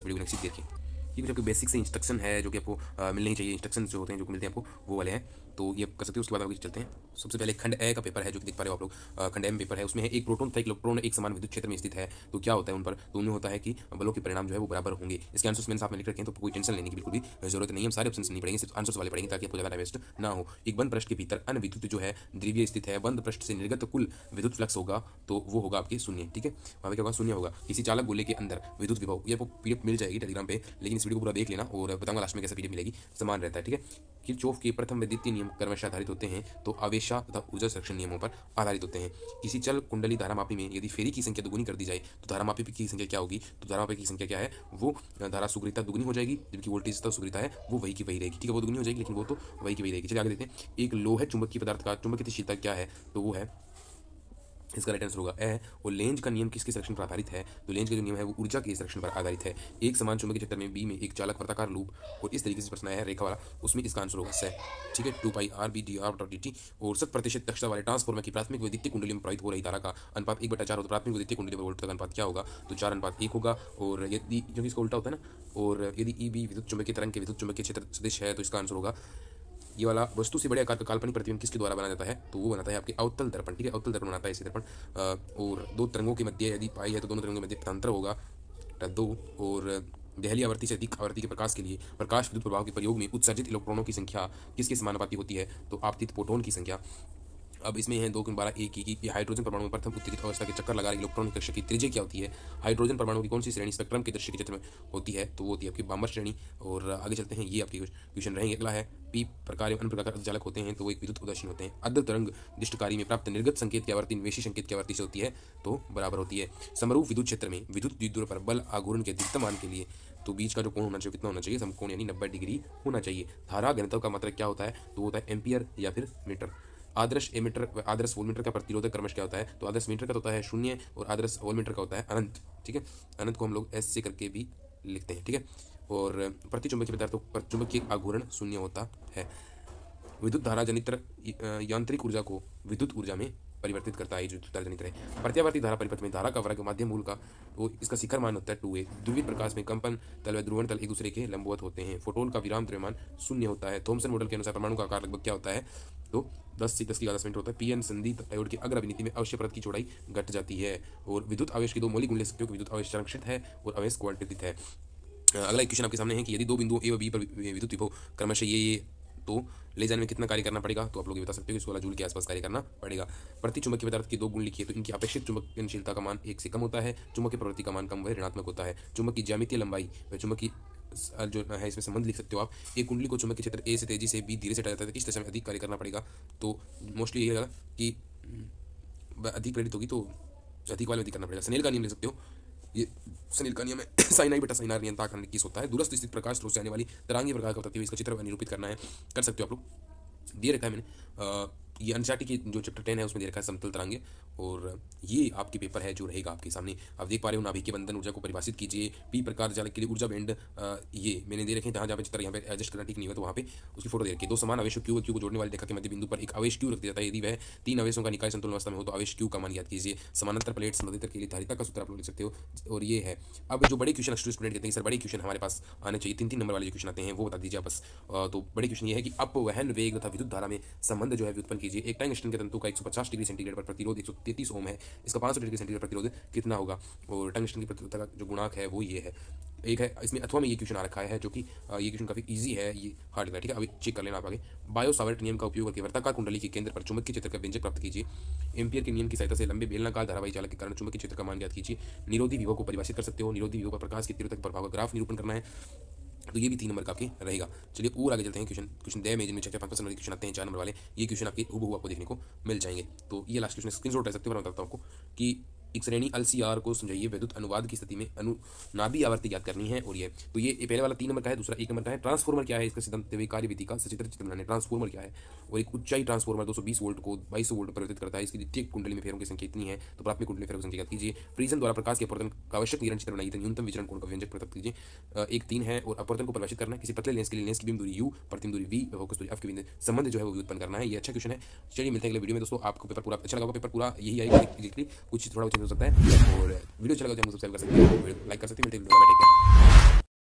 Video को next देखिए। ये कुछ आपके बेसिक से इंस्ट्रक्शन है जो कि आपको मिलने ही चाहिए। इंस्ट्रक्शन जो होते हैं जो मिलते हैं आपको वो वाले हैं, तो ये कर सकते हो। उसके बाद आगे चलते हैं। सबसे पहले खंड ए का पेपर है जो कि देख पा रहे हो आप लोग। खंड ए में पेपर है, उसमें है एक प्रोटॉन तथा एक इलेक्ट्रॉन एक समान विद्युत क्षेत्र में स्थित है, तो क्या होता है उन पर, तो उनमें होता है कि बलों के परिणाम जो है वो बराबर होंगे। इसके आंसर्स मैंने साथ में लिख रखे हैं, तो कोई टेंशन लेने की बिल्कुल भी जरूरत नहीं है। हम सारे ऑप्शन नहीं पढ़ेंगे, सिर्फ आंसर्स वाले पढ़ेंगे ताकि आपको ज्यादा वेस्ट ना हो। एक बंद पृष्ठ के भीतर अन्य विद्युत जो है द्रव्य स्थित है, बंद पृष्ठ से निर्गत कुल विद्युत फ्लक्स होगा तो वो होगा आपके शून्य। ठीक है, वहाँ पे क्या होगा, शून्य होगा। किसी चालक गोले के अंदर विद्युत विभव, ये आपको पीडीएफ मिल जाएगी टेलीग्राम पे, लेकिन इस वीडियो को पूरा देख लेना और बताऊंगा लास्ट में कैसे पीडीएफ मिलेगी, समान रहता है। ठीक है, किरचॉफ के प्रथम व द्वितीय नियम क्रमशः आधारित होते हैं, तो आवेशा तथा ऊर्जा संरक्षण नियमों पर आधारित होते हैं। किसी चल कुंडली धारामापी में यदि फेरी की संख्या दुगुनी कर दी जाए तो धारामापी की संख्या क्या होगी, तो धारामापी की संख्या क्या है, वो धारा सुग्रीता दुगुनी हो जाएगी, जबकि वोल्टेज तथा सुग्रीता है वो वही की वही रहेगी। ठीक है, वो दुगुनी हो जाएगी लेकिन वो तो वही की वही रहेगी। चलिए आगे देखते हैं। एक लोहे चुंबकीय पदार्थ का चुंबकीय गतिशीलता क्या है, तो वो है, इसका राइट आंसर होगा ए। और लेंज का नियम किसके संरक्षण पर आधारित है, तो लेंज का जो नियम है वो ऊर्जा के संरक्षण पर आधारित है। एक समान चुंबकीय क्षेत्र में बी में एक चालक वर्ताकार लूप, और इस तरीके से प्रश्न आया है रेखा वाला, उसमें इसका आंसर होगा से। ठीक है, 2πr/b/d/dt। और 70% दक्षता वाले ट्रांसफॉर्मर की प्राथमिक व द्वितीय कुंडली में प्रवाहित हो रही धारा का अनुपात 1/4 हो, तो प्राथमिक व द्वितीय कुंडली में वोल्ट का अनुपात क्या होगा, तो 4:1 होगा। और यदि, क्योंकि इसका उल्टा होता है ना, और यदि ईबी विद्युत चुंबकीय तरंग के विद्युत चुंबकीय क्षेत्र सदिश है, तो इसका आंसर होगा ये वाला। वस्तु से बड़े आकार का काल्पनिक प्रतिबिंब किसके द्वारा बनाया जाता है, तो वो बनाता है आपके अवतल दर्पण। ठीक है, अवतल दर्पण बनाता है इसी दर्पण। और दो तरंगों के मध्य यदि पाई है तो दोनों तरंगों के मध्य अंतर होगा 2। और दहली आवृत्ति से अधिक आवृत्ति के प्रकाश के लिए प्रकाश विद्युत प्रभाव के प्रयोग में उत्सर्जित इलेक्ट्रॉनों की संख्या किसके समानुपाती होती है, तो आपतित प्रोटॉन की संख्या। अब इसमें है 2 की हाइड्रोजन परमाणु में प्रथम उत्तेजित अवस्था के चक्कर लगा रहे इलेक्ट्रॉन कक्षा की त्रिज्या क्या होती है। हाइड्रोजन परमाणु की कौन सी श्रेणी स्पेक्ट्रम के दृश्य के चित्र में होती है, तो वो होती है आपकी बामर श्रेणी। और आगे चलते हैं, ये आपके क्वेश्चन रहेंगे। अगला है पी प्रकार अन्य प्रकार का अर्धचालक होते हैं, तो वो एक विद्युत उदासीन होते हैं। अर्ध तरंग दिष्टकारी में प्राप्त निर्गत संकेत की आवर्ती निवेशी संकेत की आवर्ती से होती है, तो बराबर होती है। समरूप विद्युत क्षेत्र में विद्युत द्विध्रुव पर बल आघूर्ण के अधिकतम मान के लिए तो बीच का जो कोण होना चाहिए कितना होना चाहिए, समकोण यानी 90 डिग्री होना चाहिए। धारा घनत्व का मात्रक क्या होता है, तो होता है एम्पियर या फिर मीटर। आदर्श एमीटर आदर्श वोल्टमीटर का प्रतिरोधक क्रमश क्या होता है, तो आदर्श मीटर का होता है 0 और आदर्श वोल्टमीटर का होता है अनंत। ठीक है, अनंत को हम लोग एस से करके भी लिखते हैं। ठीक है, और प्रति चुंबकीय पदार्थों पर चुंबकीय आघूर्ण 0 होता है। विद्युत धारा जनित्र यांत्रिक ऊर्जा को विद्युत ऊर्जा में परिवर्तित करता है, जो विद्युत धारा जनित्र है। प्रत्यावर्ती धारा परिपथ में धारा का वर्ग माध्यम मूल का, तो इसका शिखर मान होता है 2a। ध्रुवीय प्रकाश में कंपन तल व ध्रुवण तल एक दूसरे के लंबवत होते हैं। फोटोन का विराम द्रव्यमान 0 होता है। थॉमसन मॉडल के अनुसार परमाणु का आकार लगभग क्या होता है, तो 10 से 10 की 10 होता है। पीएन संधि डायोड की अग्र अभिनीति में अवश्य परत की चौड़ाई घट जाती है। और विद्युत आवेश के दो मौलिक गुण ले सकते हो कि विद्युत आवेश संरक्षित है और आवेश क्वांटितित है। अगला क्वेश्चन आपके सामने है कि यदि दो बिंदुओं ए व बी पर विद्युत विभव क्रमशः ये तो ले जाने में कितना कार्य करना पड़ेगा, तो आप लोग ये बता सकते हो कि 16 जूल के आसपास कार्य करना पड़ेगा। प्रति चुंबकीय पदार्थ के दो गुण लिखिए, तो इनकी अपेक्षित चुंबकशीलता का मान 1 से कम होता है, चुंबकीय प्रवृत्ति का मान कम व ऋणात्मक होता है। चुंबक की ज्यामितीय लंबाई व चुंबक की जो है इसमें संबंध लिख सकते हो आप। एक कुंडली को चुंबकीय क्षेत्र ए से तेजी से बी धीरे से हटाया जाता है, तो इस दशा में अधिक कार्य करना पड़ेगा। तो मोस्टली ये रहेगा कि अधिक प्रेरित होगी तो अधिक वाले अधिक करना पड़ेगा। स्नेल का नियम ले सकते हो, ये स्नेल का नियम है साइन आई बटा साइन आर नियंत्रण कारण 21 होता है। दूरस्थ स्थित प्रकाश स्रोत से आने वाली तरांगी प्रकाश का बताते हुए इसका चित्र निरूपित करना है, कर सकते हो आप लोग। दे रखा है मैंने ये एनसीईआरटी की जो चैप्टर 10 है उसमें दे रखा है समतल तरंगे। और ये आपके पेपर है जो रहेगा आपके सामने। आप देख पा रहे हो नाभिक के बंधन ऊर्जा को परिभाषित कीजिए। पी प्रकार चालक के लिए ऊर्जा बैंड ये मैंने दे रखे हैं, जहाँ पे चित्र यहाँ पे एडजस्ट करना ठीक नहीं हुआ तो वहाँ पे उसकी फोटो दे रखी है। दो समान आवेशों क्यू को जोड़ने वाली रेखा के मध्य बिंदु पर एक आवेश क्यू रख दिया जाता है। यदि वह 3 आवेशों का निकाय संतुलन अवस्था में हो तो आवेश क्यू का मान याद कीजिए। समानांतर प्लेट संबंधित के लिए धारिता का सूत्र आप लोग लिख सकते हो। और ये है अब जो बड़े क्वेश्चन स्टूडेंट कहते हैं सर बड़े क्वेश्चन हमारे पास आने चाहिए, 3-3 नंबर वाले जो क्वेश्चन आते हैं वो बता दीजिए बस। तो बड़े क्वेश्चन ये है कि अपवहन वेग तथा विद्युत धारा में संबंध जो है व्युत्पन्न कीजिए। एक टंगस्टन के तंतु का 150 डिग्री सेंटीग्रेड पर प्रतिरोध 133 ओम है, इसका 500 डिग्री सेंटीग्रेड प्रतिरोध कितना होगा। और टंगस्टन की प्रतिरोधकता का जो गुणांक है वो ये है। एक है इसमें अथवा में ये क्वेश्चन आ रखा है जो कि ये क्वेश्चन काफी इजी है, ये हार्ड है। ठीक है, अभी चेक कर लेना आप आगे। बायो सावर्ट नियम का उपयोग करके वर्ताकार कुंडली के केंद्र पर चुंबकीय क्षेत्र का व्यंजक प्राप्त कीजिए। एम्पियर के नियम की सहायता से लंबे बेलनाकार धारावाही चालक के कारण चुंबकीय क्षेत्र का मान ज्ञात कीजिए। निरोधी विभव को परिभाषित कर सकते हो। निरोधी विभव पर प्रकाश के तीव्रता प्रभाव का ग्राफ निरूपण करना है, तो ये भी 3 नंबर का आपके रहेगा। चलिए और आगे चलते हैं। क्वेश्चन दे में जिनमें 4-5 नंबर के क्वेश्चन आते हैं 4 नंबर वाले, ये क्वेश्चन आपके हूबहू आपको देखने को मिल जाएंगे। तो ये लास्ट क्वेश्चन स्क्रीनशॉट ले सकते हो। मैं बताता हूँ आपको कि एक श्रेणी LCR को समझाइए। विद्युत अनुवाद की स्थिति में अनुनाभी आवर्ती ज्ञात करनी है। और ये तो ये पहले वाला 3 नंबर का है, दूसरा 1 नंबर का है। ट्रांसफॉर्मर क्या है, इसका सिद्धांत कार्यविधि का सचित्र चित्र बनाने। ट्रांसफॉर्मर क्या है, और एक उच्चाई ट्रांसफॉर्मर 220 वोल्ट को 2200 वोल्ट परिवर्तित करता है। इसकी द्वितीय कुंडली में फेरों की संख्या इतनी है, तो प्राथमिक कुंडली में फेरों की संख्या कीजिए। प्रिज्म द्वारा प्रकाश के अपवर्तन का आवश्यक किरण चित्र बनाइए। न्यूनतम विचरण कोण का व्यंजक प्राप्त कीजिए। एक 3 है और अपवर्तन को परिभाषित करना है। किसी पतले लेंस के लिए लेंस की बीम दूरी u, प्रतिबिंब दूरी v, फोकस दूरी f के बीच संबंध जो है वो व्युत्पन्न करना है। ये अच्छा क्वेश्चन है। चलिए मिलते हैं अगले वीडियो में दोस्तों। आपको पेपर पूरा अच्छा लगा, पेपर पूरा यही आएगा, कुछ थोड़ा चेंज हो सकता है। और वीडियो अच्छा लगा तो सब्सक्राइब कर सकते हैं, लाइक कर सकते हैं। मिलते हैं वीडियो में।